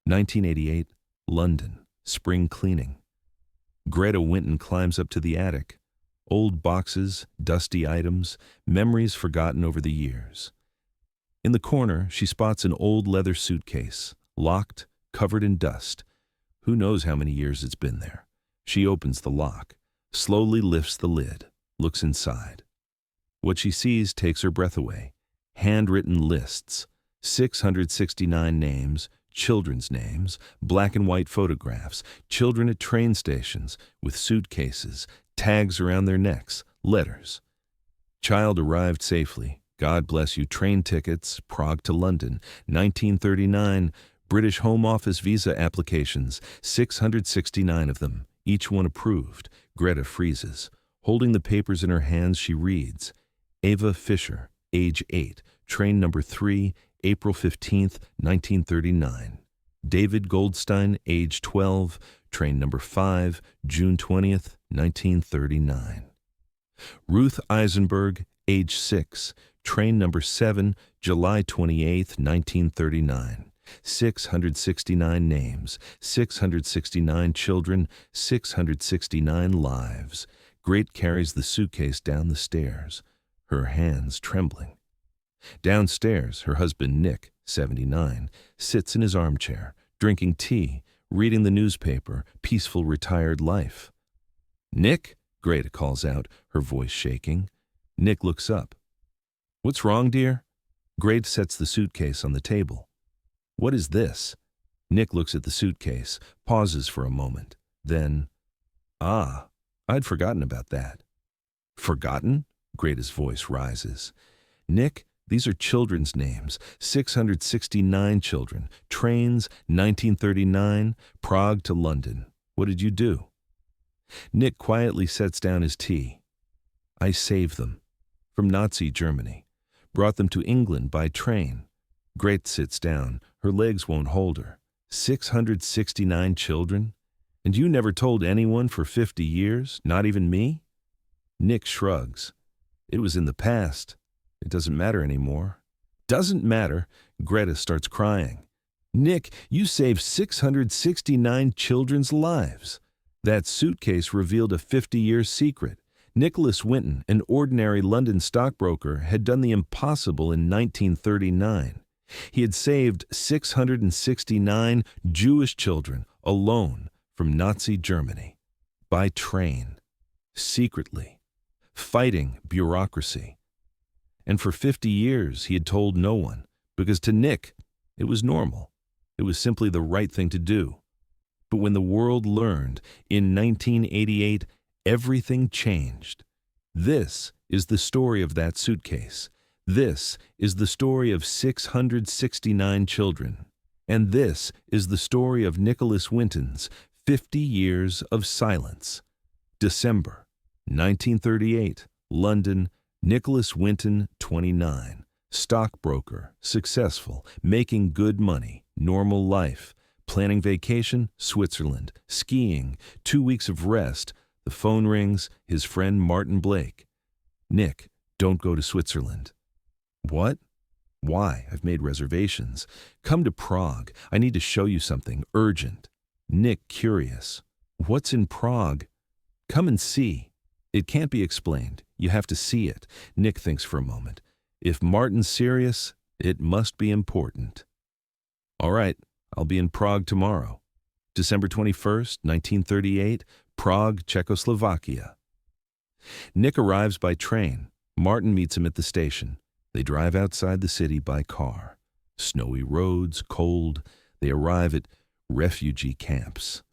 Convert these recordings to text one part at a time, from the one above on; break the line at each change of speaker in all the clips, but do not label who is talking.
1988, London, spring cleaning. Greta Winton climbs up to the attic. Old boxes, dusty items, memories forgotten over the years. In the corner, she spots an old leather suitcase, locked, covered in dust. Who knows how many years it's been there? She opens the lock, slowly lifts the lid, looks inside. What she sees takes her breath away. Handwritten lists, 669 names, children's names, black and white photographs, children at train stations with suitcases, tags around their necks, letters. Child arrived safely. God bless you. Train tickets, Prague to London, 1939. British Home Office visa applications, 669 of them, each one approved. Greta freezes. Holding the papers in her hands, she reads, Ava Fisher, age 8, train number 3, April 15th, 1939. David Goldstein, age 12, train number 5, June 20th, 1939. Ruth Eisenberg, age 6, train number 7, July 28th, 1939. 669 names, 669 children, 669 lives. Great carries the suitcase down the stairs, her hands trembling. Downstairs, her husband Nick, 79, sits in his armchair, drinking tea, reading the newspaper, peaceful retired life. Nick, Greta calls out, her voice shaking. Nick looks up. What's wrong, dear? Greta sets the suitcase on the table. What is this? Nick looks at the suitcase, pauses for a moment. Then, I'd forgotten about that. Forgotten? Greta's voice rises. Nick, these are children's names, 669 children, trains, 1939, Prague to London. What did you do? Nick quietly sets down his tea. I saved them. From Nazi Germany. Brought them to England by train. Greta sits down. Her legs won't hold her. 669 children? And you never told anyone for 50 years, not even me? Nick shrugs. It was in the past. It doesn't matter anymore. Doesn't matter. Greta starts crying. Nick, you saved 669 children's lives. That suitcase revealed a 50-year secret. Nicholas Winton, an ordinary London stockbroker, had done the impossible in 1939. He had saved 669 Jewish children alone from Nazi Germany, by train, secretly, fighting bureaucracy. And for 50 years he had told no one, because to Nick it was normal. It was simply the right thing to do. But when the world learned, in 1988, everything changed. This is the story of that suitcase. This is the story of 669 children. And this is the story of Nicholas Winton's 50 years of silence. December 1938, London, Nicholas Winton, 29. Stockbroker, successful, making good money, normal life. Planning vacation, Switzerland. Skiing, 2 weeks of rest. The phone rings, his friend Martin Blake. Nick, don't go to Switzerland. What? Why? I've made reservations. Come to Prague. I need to show you something urgent. Nick, curious. What's in Prague? Come and see. It can't be explained. You have to see it. Nick thinks for a moment. If Martin's serious, it must be important. All right, I'll be in Prague tomorrow. December 21st, 1938, Prague, Czechoslovakia. Nick arrives by train. Martin meets him at the station. They drive outside the city by car. Snowy roads, cold. They arrive at refugee camps.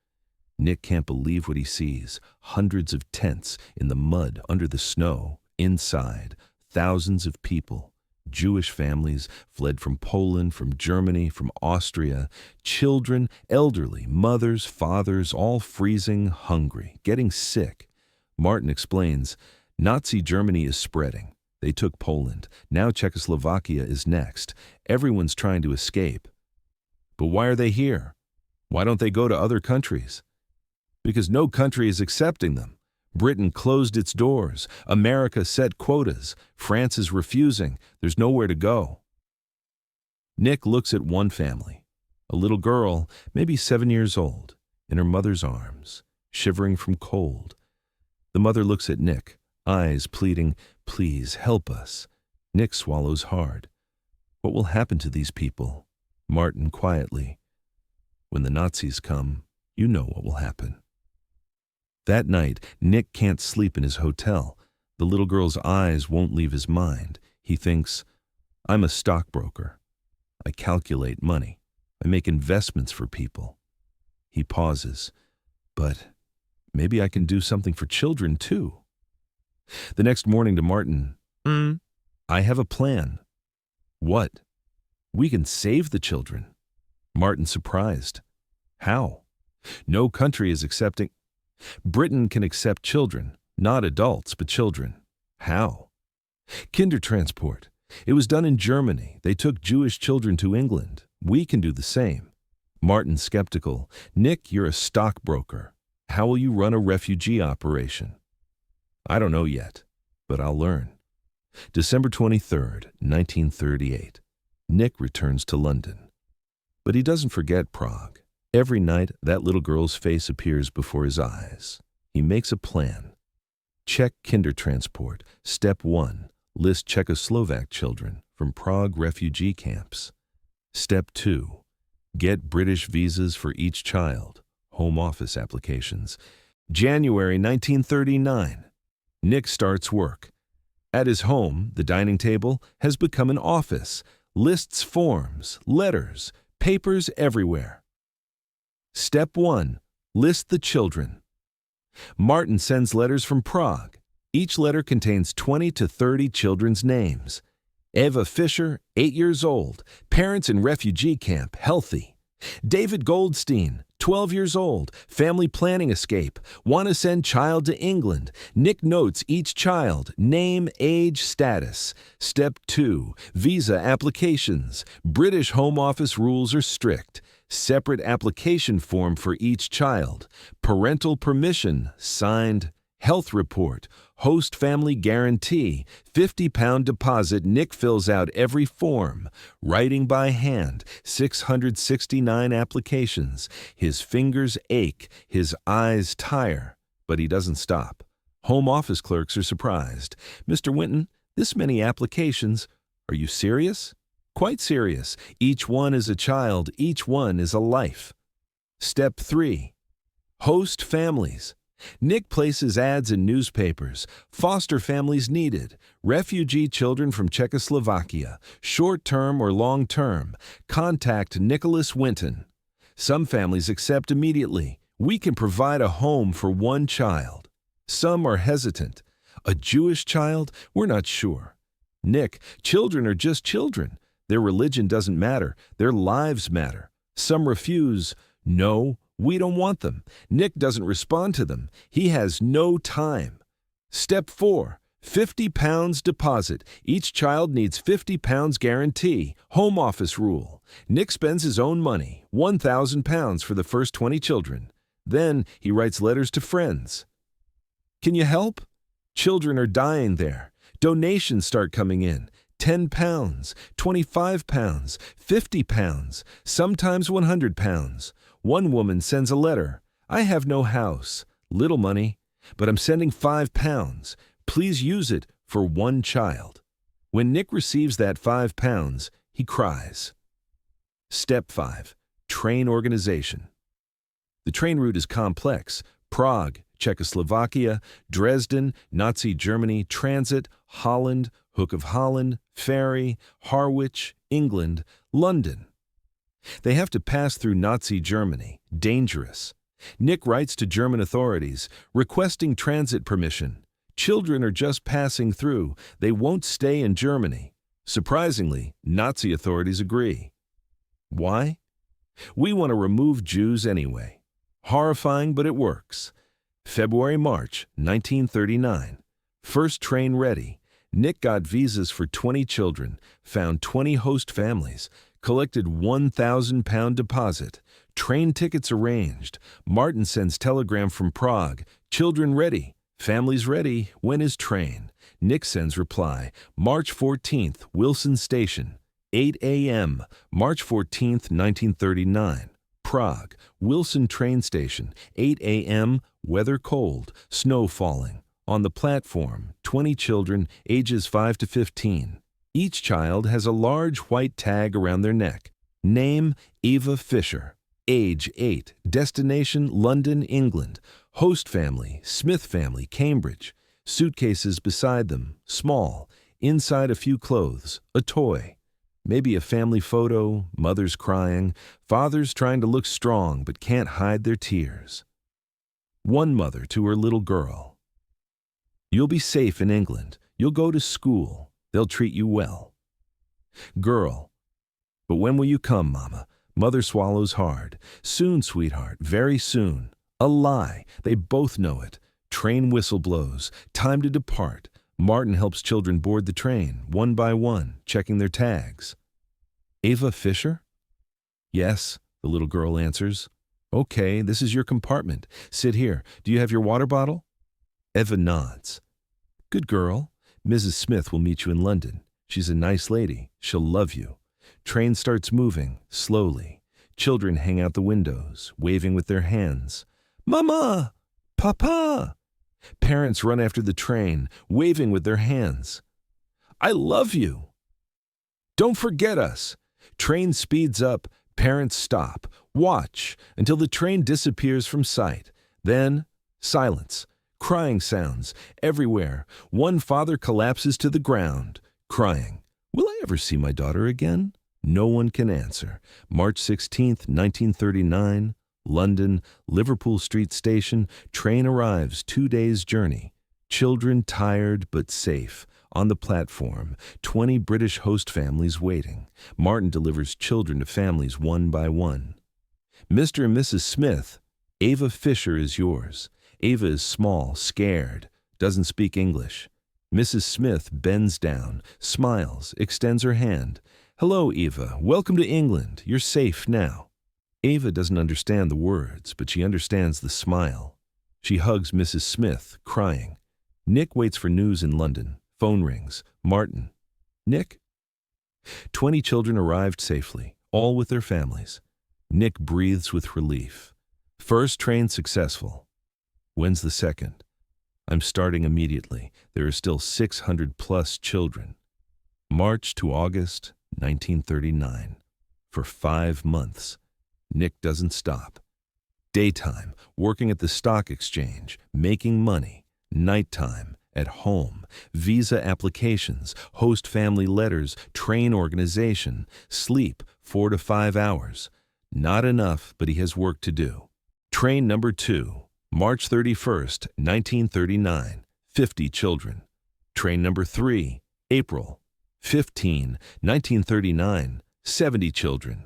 Nick can't believe what he sees. Hundreds of tents in the mud, under the snow, inside. Thousands of people. Jewish families fled from Poland, from Germany, from Austria. Children, elderly, mothers, fathers, all freezing, hungry, getting sick. Martin explains, Nazi Germany is spreading. They took Poland. Now Czechoslovakia is next. Everyone's trying to escape. But why are they here? Why don't they go to other countries? Because no country is accepting them. Britain closed its doors. America set quotas. France is refusing. There's nowhere to go. Nick looks at one family. A little girl, maybe 7 years old, in her mother's arms, shivering from cold. The mother looks at Nick, eyes pleading, "Please help us." Nick swallows hard. "What will happen to these people?" Martin quietly. "When the Nazis come, you know what will happen." That night, Nick can't sleep in his hotel. The little girl's eyes won't leave his mind. He thinks, "I'm a stockbroker. I calculate money. I make investments for people." He pauses. "But maybe I can do something for children, too." The next morning to Martin, "I have a plan." "What?" "We can save the children." Martin surprised. "How?" "No country is accepting." "Britain can accept children, not adults, but children." "How?" "Kindertransport. It was done in Germany. They took Jewish children to England. We can do the same." Martin skeptical. "Nick, you're a stockbroker. How will you run a refugee operation?" "I don't know yet, but I'll learn." December 23rd, 1938. Nick returns to London. But he doesn't forget Prague. Every night, that little girl's face appears before his eyes. He makes a plan. Check Kindertransport. Step 1. List Czechoslovak children from Prague refugee camps. Step 2. Get British visas for each child. Home Office applications. January 1939. Nick starts work. At his home, the dining table has become an office. Lists forms, letters, papers everywhere. Step 1. List the children. Martin sends letters from Prague. Each letter contains 20 to 30 children's names. Eva Fisher, 8 years old, parents in refugee camp, healthy. David Goldstein, 12 years old, family planning escape, want to send child to England. Nick notes each child, name, age, status. Step 2, visa applications. British Home Office rules are strict. Separate application form for each child. Parental permission, signed. Health report. Host family guarantee. £50 deposit. Nick fills out every form. Writing by hand. 669 applications. His fingers ache. His eyes tire. But he doesn't stop. Home Office clerks are surprised. "Mr. Winton, this many applications. Are you serious?" "Quite serious. Each one is a child. Each one is a life." Step 3. Host families. Nick places ads in newspapers. Foster families needed. Refugee children from Czechoslovakia. Short-term or long-term. Contact Nicholas Winton. Some families accept immediately. "We can provide a home for one child." Some are hesitant. "A Jewish child? We're not sure." Nick, "Children are just children. Their religion doesn't matter. Their lives matter." Some refuse. "No, we don't want them." Nick doesn't respond to them. He has no time. Step 4. £50 deposit. Each child needs £50 guarantee. Home Office rule. Nick spends his own money, £1,000 for the first 20 children. Then he writes letters to friends. "Can you help? Children are dying there." Donations start coming in. £10, £25, £50, sometimes £100. One woman sends a letter. "I have no house, little money, but I'm sending £5. Please use it for one child." When Nick receives that £5, he cries. Step 5. Train organization. The train route is complex. Prague, Czechoslovakia, Dresden, Nazi Germany, transit, Holland, Hook of Holland, ferry, Harwich, England, London. They have to pass through Nazi Germany. Dangerous. Nick writes to German authorities, requesting transit permission. Children are just passing through. They won't stay in Germany. Surprisingly, Nazi authorities agree. Why? "We want to remove Jews anyway." Horrifying, but it works. February-March 1939. First train ready. Nick got visas for 20 children, found 20 host families, collected £1,000 deposit. Train tickets arranged. Martin sends telegram from Prague. "Children ready. Families ready. When is train?" Nick sends reply. March 14th, Wilson Station. 8 a.m., March 14th, 1939. Prague, Wilson train station, 8 a.m., weather cold, snow falling. On the platform, 20 children, ages 5 to 15. Each child has a large white tag around their neck. Name, Eva Fisher. Age, 8. Destination, London, England. Host family, Smith family, Cambridge. Suitcases beside them, small. Inside a few clothes, a toy. Maybe a family photo, mothers crying, fathers trying to look strong but can't hide their tears. One mother to her little girl. You'll be safe in England. You'll go to school. They'll treat you well. Girl. But when will you come, Mama? Mother swallows hard. Soon, sweetheart, very soon. A lie. They both know it. Train whistle blows. Time to depart. Martin helps children board the train, one by one, checking their tags. Eva Fisher? Yes, the little girl answers. Okay, this is your compartment. Sit here. Do you have your water bottle? Eva nods. Good girl. Mrs. Smith will meet you in London. She's a nice lady. She'll love you. Train starts moving, slowly. Children hang out the windows, waving with their hands. Mama! Papa! Parents run after the train, waving with their hands. I love you! Don't forget us! Train speeds up, parents stop. Watch until the train disappears from sight. Then, silence. Crying sounds everywhere. One father collapses to the ground, crying. Will I ever see my daughter again? No one can answer. March 16th, 1939, London, Liverpool Street Station. Train arrives, 2 days' journey. Children tired but safe. On the platform, 20 British host families waiting. Martin delivers children to families one by one. Mr. and Mrs. Smith, Eva Fisher is yours. Eva is small, scared, doesn't speak English. Mrs. Smith bends down, smiles, extends her hand. Hello, Eva. Welcome to England. You're safe now. Eva doesn't understand the words, but she understands the smile. She hugs Mrs. Smith, crying. Nick waits for news in London. Phone rings. Martin. Nick? 20 children arrived safely, all with their families. Nick breathes with relief. First train successful. When's the second? I'm starting immediately. There are still 600 plus children. March to August 1939. For 5 months. Nick doesn't stop. Daytime, working at the stock exchange, making money. Nighttime, at home, visa applications, host family letters, train organization. Sleep, 4 to 5 hours. Not enough, but he has work to do. Train number 2. March 31st, 1939, 50 children. Train number 3, April 15, 1939, 70 children.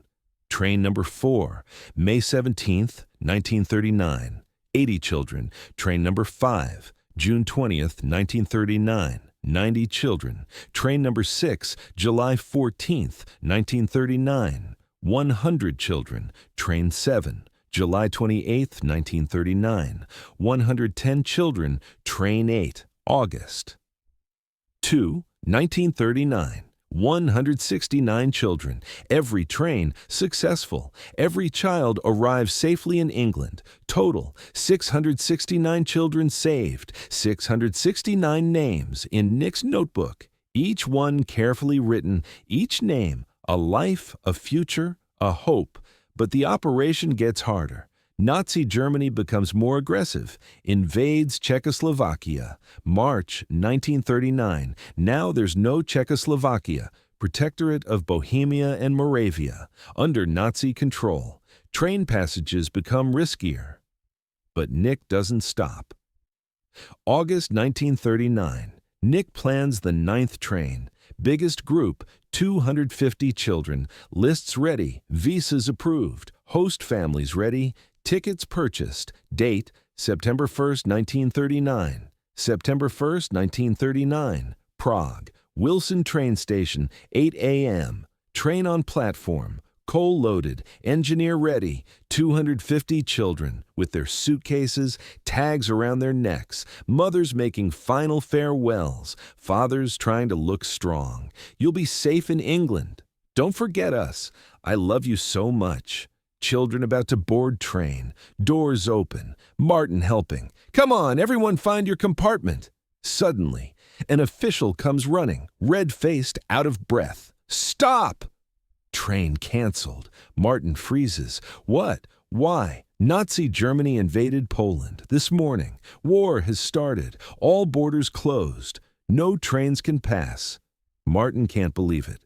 Train number 4, May 17th, 1939, 80 children. Train number 5, June 20th, 1939, 90 children. Train number 6, July 14th, 1939, 100 children. Train 7, July 28, 1939, 110 children. Train 8, August 2, 1939, 169 children. Every train successful. Every child arrives safely in England. Total, 669 children saved, 669 names in Nick's notebook, each one carefully written, each name, a life, a future, a hope. But the operation gets harder. Nazi Germany becomes more aggressive, invades Czechoslovakia. March 1939. Now there's no Czechoslovakia, Protectorate of Bohemia and Moravia, under Nazi control. Train passages become riskier. But Nick doesn't stop. August 1939. Nick plans the 9th train. Biggest group, 250 children. Lists ready, visas approved, host families ready, tickets purchased. Date, September 1st, 1939. September 1st, 1939. Prague, Wilson train station, 8 a.m. Train on platform. Coal loaded, engineer ready, 250 children with their suitcases, tags around their necks, mothers making final farewells, fathers trying to look strong. You'll be safe in England. Don't forget us. I love you so much. Children about to board train. Doors open. Martin helping. Come on, everyone find your compartment. Suddenly, an official comes running, red-faced, out of breath. Stop! Train canceled. Martin freezes. What? Why? Nazi Germany invaded Poland this morning. War has started. All borders closed. No trains can pass. Martin can't believe it.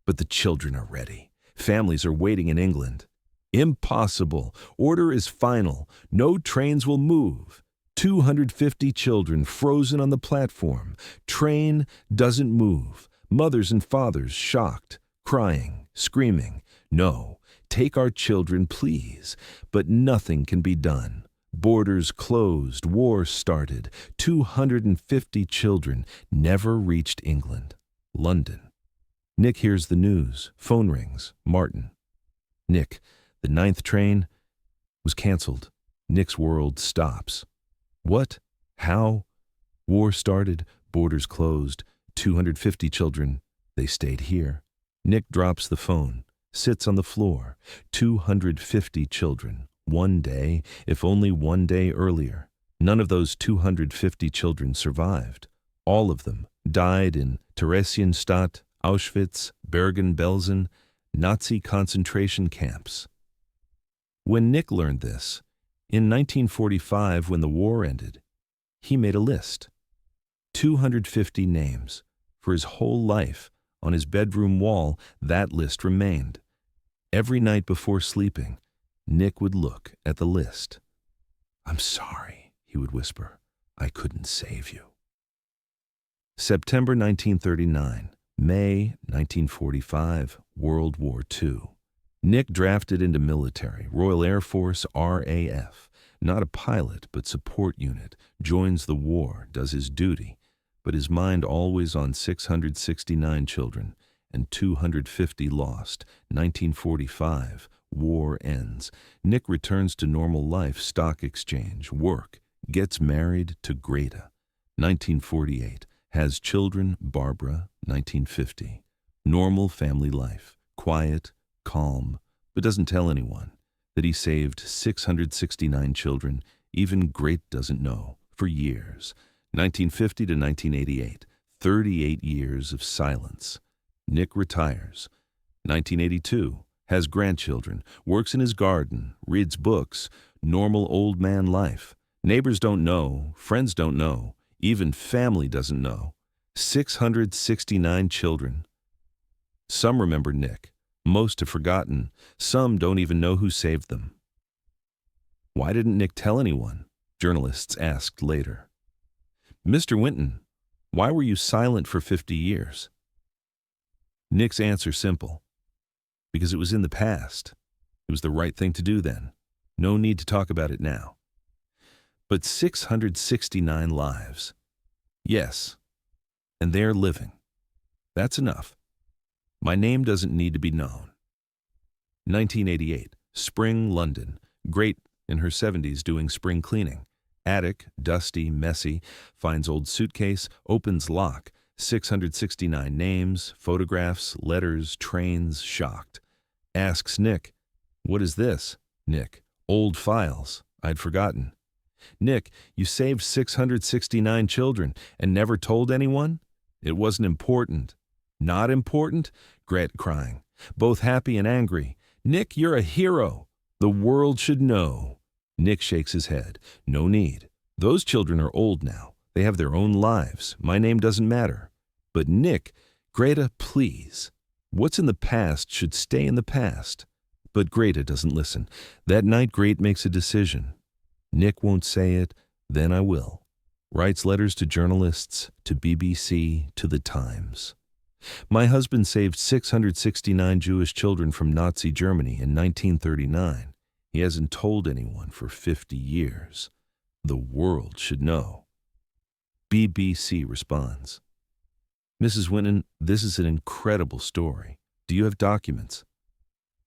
But the children are ready. Families are waiting in England. Impossible. Order is final. No trains will move. 250 children frozen on the platform. Train doesn't move. Mothers and fathers shocked, crying, screaming. No, take our children, please. But nothing can be done. Borders closed. War started. 250 children never reached England. London. Nick hears the news. Phone rings. Martin. Nick, the 9th train was canceled. Nick's world stops. What? How? War started. Borders closed. 250 children. They stayed here. Nick drops the phone. Sits on the floor. 250 children. One day, if only one day earlier. None of those 250 children survived. All of them died in Theresienstadt, Auschwitz, Bergen-Belsen, Nazi concentration camps. When Nick learned this, in 1945, when the war ended, he made a list. 250 names. For his whole life, on his bedroom wall, that list remained. Every night before sleeping, Nick would look at the list. "I'm sorry," he would whisper. "I couldn't save you." September 1939, May 1945, World War II. Nick drafted into military, Royal Air Force, RAF. Not a pilot, but support unit. Joins the war, does his duty. But his mind always on 669 children and 250 lost. 1945, war ends. Nick returns to normal life, stock exchange, work, gets married to Greta. 1948, has children, Barbara. 1950, normal family life, quiet, calm, but doesn't tell anyone that he saved 669 children, even Great doesn't know, for years. 1950 to 1988, 38 years of silence. Nick retires. 1982, has grandchildren, works in his garden, reads books, normal old man life. Neighbors don't know, friends don't know, even family doesn't know. 669 children. Some remember Nick. Most have forgotten. Some don't even know who saved them. Why didn't Nick tell anyone? Journalists asked later. Mr. Winton, why were you silent for 50 years? Nick's answer simple. Because it was in the past. It was the right thing to do then. No need to talk about it now. But 669 lives. Yes. And they're living. That's enough. My name doesn't need to be known. 1988, spring, London. Great in her 70s doing spring cleaning. Attic, dusty, messy, finds old suitcase, opens lock. 669 names, photographs, letters, trains, shocked. Asks Nick, "What is this?" Nick, "Old files. I'd forgotten." Nick, "You saved 669 children and never told anyone?" It wasn't important. Not important? Gret crying, both happy and angry. Nick, you're a hero. The world should know. Nick shakes his head. No need. Those children are old now. They have their own lives. My name doesn't matter. But Nick, Greta, please. What's in the past should stay in the past. But Greta doesn't listen. That night, Greta makes a decision. Nick won't say it, then I will. Writes letters to journalists, to BBC, to the Times. My husband saved 669 Jewish children from Nazi Germany in 1939. He hasn't told anyone for 50 years. The world should know. BBC responds. Mrs. Winton, this is an incredible story. Do you have documents?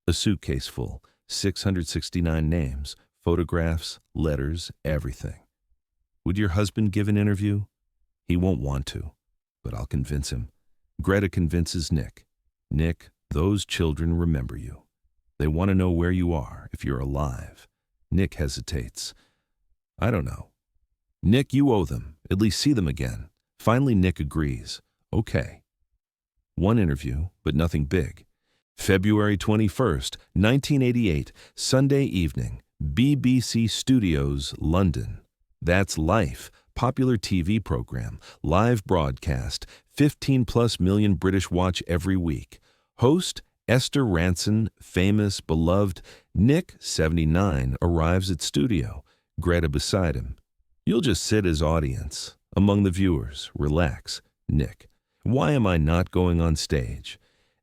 A suitcase full, 669 names, photographs, letters, everything. Would your husband give an interview? He won't want to, but I'll convince him. Greta convinces Nick. Nick, Those children remember you. They want to know where you are, if you're alive. Nick hesitates. I don't know. Nick, you owe them. At least see them again. Finally, Nick agrees. Okay. One interview, but nothing big. February 21st, 1988, Sunday evening, BBC Studios, London. That's Life, popular TV program, live broadcast, 15+ million British watch every week. Host, Esther Ranson, famous, beloved. Nick, 79, arrives at studio. Greta beside him. You'll just sit as audience, among the viewers, relax. Nick, why am I not going on stage?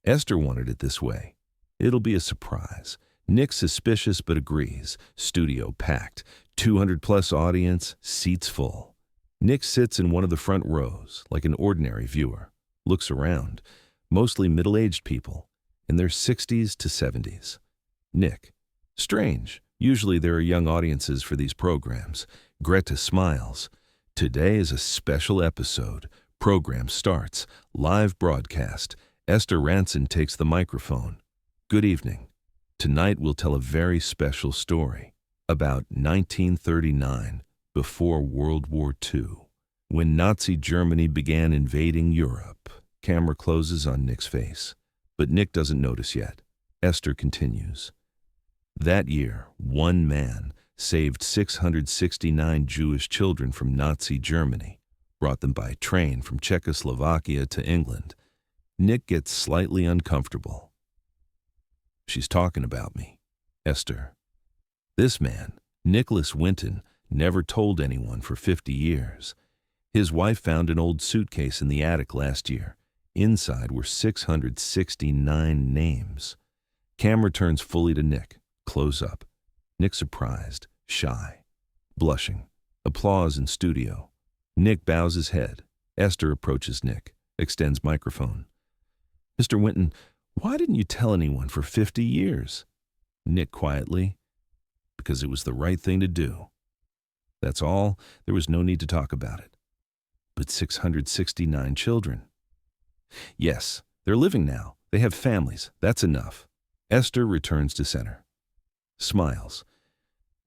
Esther wanted it this way. It'll be a surprise. Nick suspicious but agrees. Studio packed. 200+ audience, seats full. Nick sits in one of the front rows, like an ordinary viewer. Looks around. Mostly middle-aged people, in their 60s to 70s. Nick. Strange. Usually there are young audiences for these programs. Greta smiles. Today is a special episode. Program starts. Live broadcast. Esther Ranson takes the microphone. Good evening. Tonight we'll tell a very special story about 1939, before World War II, when Nazi Germany began invading Europe. Camera closes on Nick's face, but Nick doesn't notice yet. Esther continues. That year, one man saved 669 Jewish children from Nazi Germany, brought them by train from Czechoslovakia to England. Nick gets slightly uncomfortable. She's talking about me. Esther. This man, Nicholas Winton, never told anyone for 50 years. His wife found an old suitcase in the attic last year. Inside were 669 names. Camera turns fully to Nick. Close up. Nick surprised, shy, blushing. Applause in studio. Nick bows his head. Esther approaches Nick, extends microphone. Mr. Winton, why didn't you tell anyone for 50 years? Nick quietly, because it was the right thing to do. That's all. There was no need to talk about it. But 669 children. Yes, they're living now. They have families. That's enough. Esther returns to center. Smiles.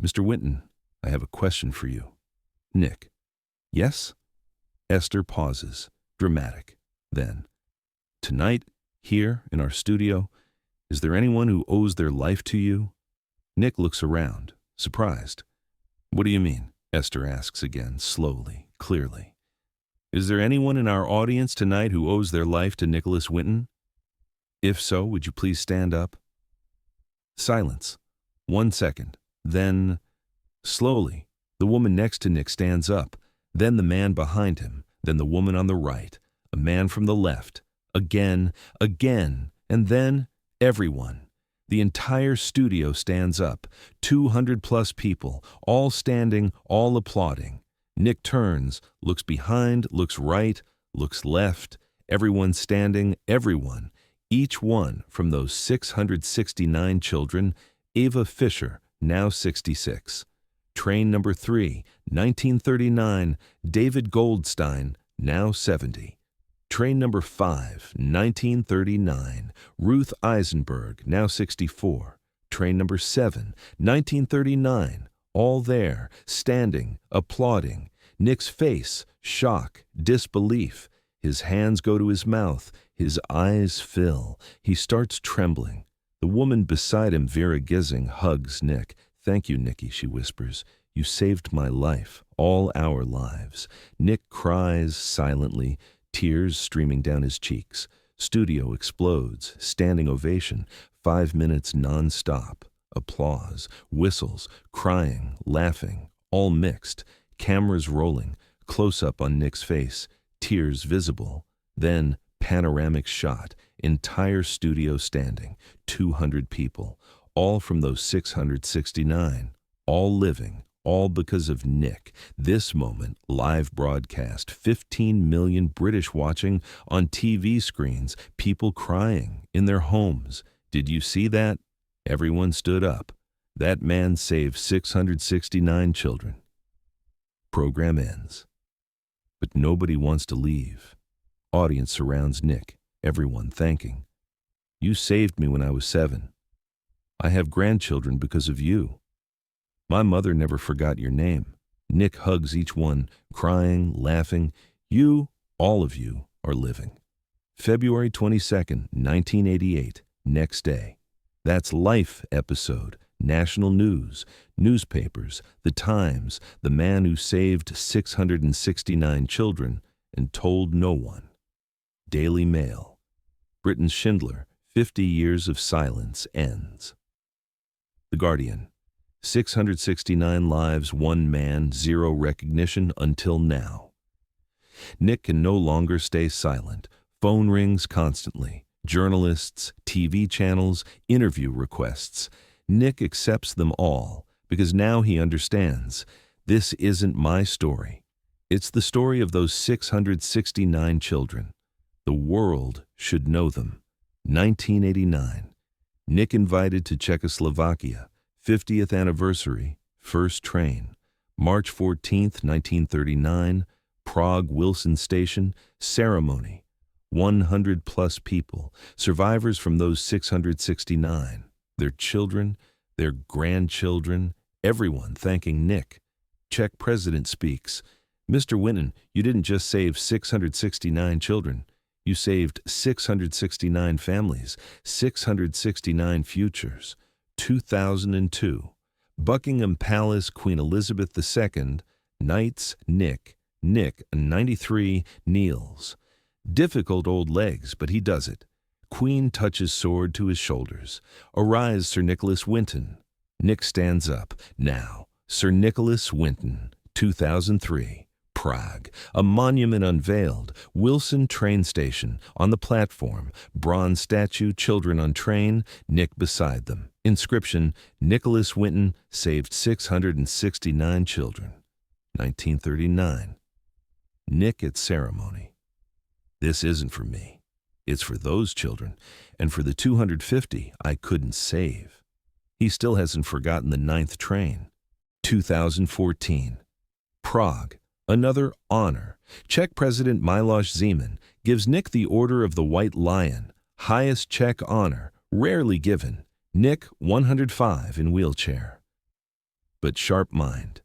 Mr. Winton, I have a question for you. Nick. Yes? Esther pauses, dramatic. Then, tonight, here in our studio, is there anyone who owes their life to you? Nick looks around, surprised. What do you mean? Esther asks again, slowly, clearly. Is there anyone in our audience tonight who owes their life to Nicholas Winton? If so, would you please stand up? Silence. 1 second. Then, slowly, the woman next to Nick stands up. Then the man behind him. Then the woman on the right. A man from the left. Again, and then everyone. The entire studio stands up. 200+ people, all standing, all applauding. Nick turns, looks behind, looks right, looks left. Everyone standing, everyone. Each one from those 669 children. Ava Fisher, now 66. Train number 3, 1939, David Goldstein, now 70. Train number 5, 1939, Ruth Eisenberg, now 64. Train number 7, 1939, all there, standing, applauding. Nick's face, shock, disbelief. His hands go to his mouth, his eyes fill. He starts trembling. The woman beside him, Vera Gissing, hugs Nick. Thank you, Nicky, she whispers. You saved my life, all our lives. Nick cries silently, tears streaming down his cheeks. Studio explodes, standing ovation, 5 minutes non-stop. Applause, whistles, crying, laughing, all mixed. Cameras rolling, close-up on Nick's face, tears visible. Then, panoramic shot, entire studio standing, 200 people, all from those 669, all living, all because of Nick. This moment, live broadcast, 15 million British watching on TV screens, people crying in their homes. Did you see that? Everyone stood up. That man saved 669 children. Program ends. But nobody wants to leave. Audience surrounds Nick, everyone thanking. You saved me when I was 7. I have grandchildren because of you. My mother never forgot your name. Nick hugs each one, crying, laughing. You, all of you, are living. February 22nd, 1988, next day. That's Life episode, national news, newspapers, The Times, the man who saved 669 children and told no one. Daily Mail. Britain's Schindler, 50 years of silence ends. The Guardian. 669 lives, 1 man, 0 recognition until now. Nick can no longer stay silent. Phone rings constantly. Journalists, TV channels, interview requests. Nick accepts them all because now he understands. This isn't my story. It's the story of those 669 children. The world should know them. 1989. Nick invited to Czechoslovakia. 50th anniversary, first train. March 14th, 1939, Prague Wilson Station, ceremony. 100+ people, survivors from those 669. Their children, their grandchildren, everyone thanking Nick. Czech president speaks. Mr. Winton, you didn't just save 669 children. You saved 669 families, 669 futures. 2002. Buckingham Palace, Queen Elizabeth II, knights Nick, 93, kneels. Difficult old legs, but he does it. Queen touches sword to his shoulders. Arise, Sir Nicholas Winton. Nick stands up. Now, Sir Nicholas Winton, 2003. Prague, a monument unveiled, Wilson train station, on the platform, bronze statue, children on train, Nick beside them. Inscription, Nicholas Winton saved 669 children. 1939. Nick at ceremony. This isn't for me. It's for those children, and for the 250 I couldn't save. He still hasn't forgotten the 9th train. 2014. Prague. Another honor. Czech President Miloš Zeman gives Nick the Order of the White Lion, highest Czech honor, rarely given. Nick, 105, in wheelchair. But sharp mind.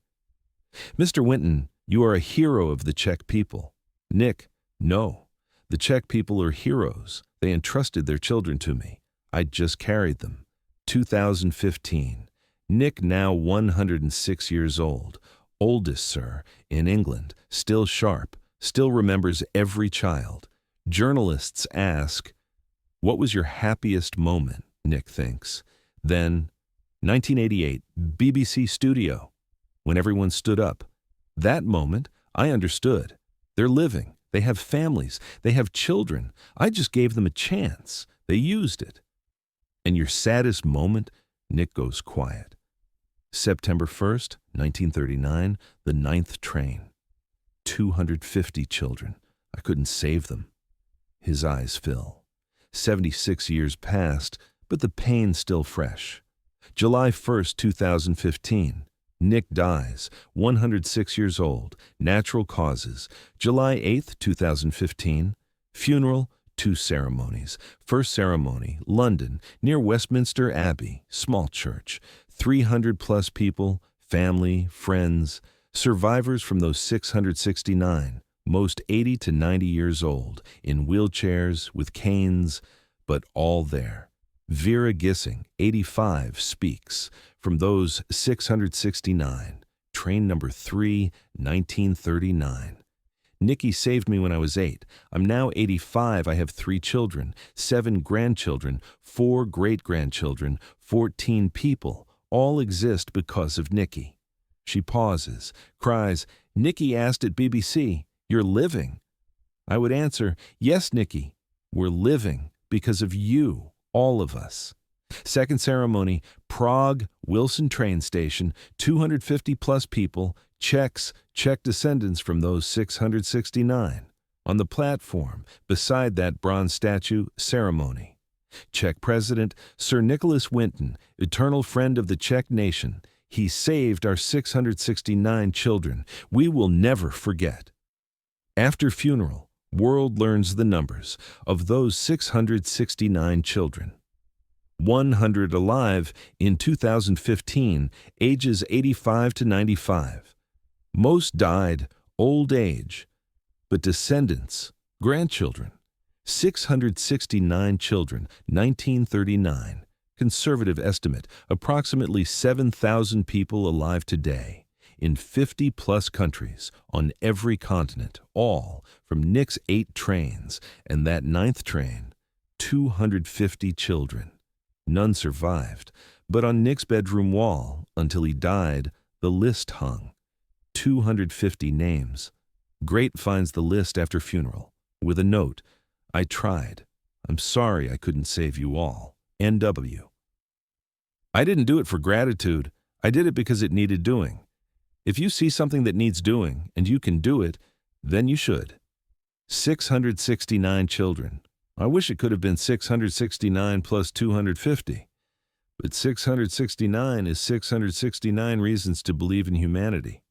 Mr. Winton, you are a hero of the Czech people. Nick, no. The Czech people are heroes. They entrusted their children to me. I just carried them. 2015. Nick, now 106 years old. Oldest, sir, in England, still sharp, still remembers every child. Journalists ask, what was your happiest moment, Nick thinks. Then, 1988, BBC Studio, when everyone stood up. That moment, I understood. They're living, they have families, they have children. I just gave them a chance. They used it. And your saddest moment, Nick goes quiet. September 1st, 1939, the 9th train. 250 children. I couldn't save them. His eyes fill. 76 years passed, but the pain still fresh. July 1st, 2015. Nick dies, 106 years old, natural causes. July 8th, 2015. Funeral, 2 ceremonies. First ceremony, London, near Westminster Abbey, small church. 300+ people, family, friends, survivors from those 669, most 80 to 90 years old, in wheelchairs, with canes, but all there. Vera Gissing, 85, speaks from those 669, train number 3, 1939. Nicky saved me when I was 8. I'm now 85. I have 3 children, 7 grandchildren, 4 great-grandchildren, 14 people. All exist because of Nicky. She pauses, cries, Nicky asked at BBC, you're living. I would answer, yes, Nicky, we're living because of you, all of us. Second ceremony, Prague, Wilson train station, 250+ people, Czechs, Czech descendants from those 669. On the platform, beside that bronze statue, ceremony. Czech President Sir Nicholas Winton, eternal friend of the Czech nation, he saved our 669 children. We will never forget. After funeral, World learns the numbers of those 669 children. 100 alive in 2015, ages 85 to 95. Most died old age, but descendants, grandchildren, 669 children, 1939. Conservative estimate, approximately 7,000 people alive today in 50-plus countries on every continent, all from Nick's 8 trains, and that 9th train, 250 children. None survived, but on Nick's bedroom wall, until he died, the list hung. 250 names. Great finds the list after funeral, with a note, "I tried. I'm sorry I couldn't save you all. N.W." I didn't do it for gratitude. I did it because it needed doing. If you see something that needs doing, and you can do it, then you should. 669 children. I wish it could have been 669 plus 250. But 669 is 669 reasons to believe in humanity.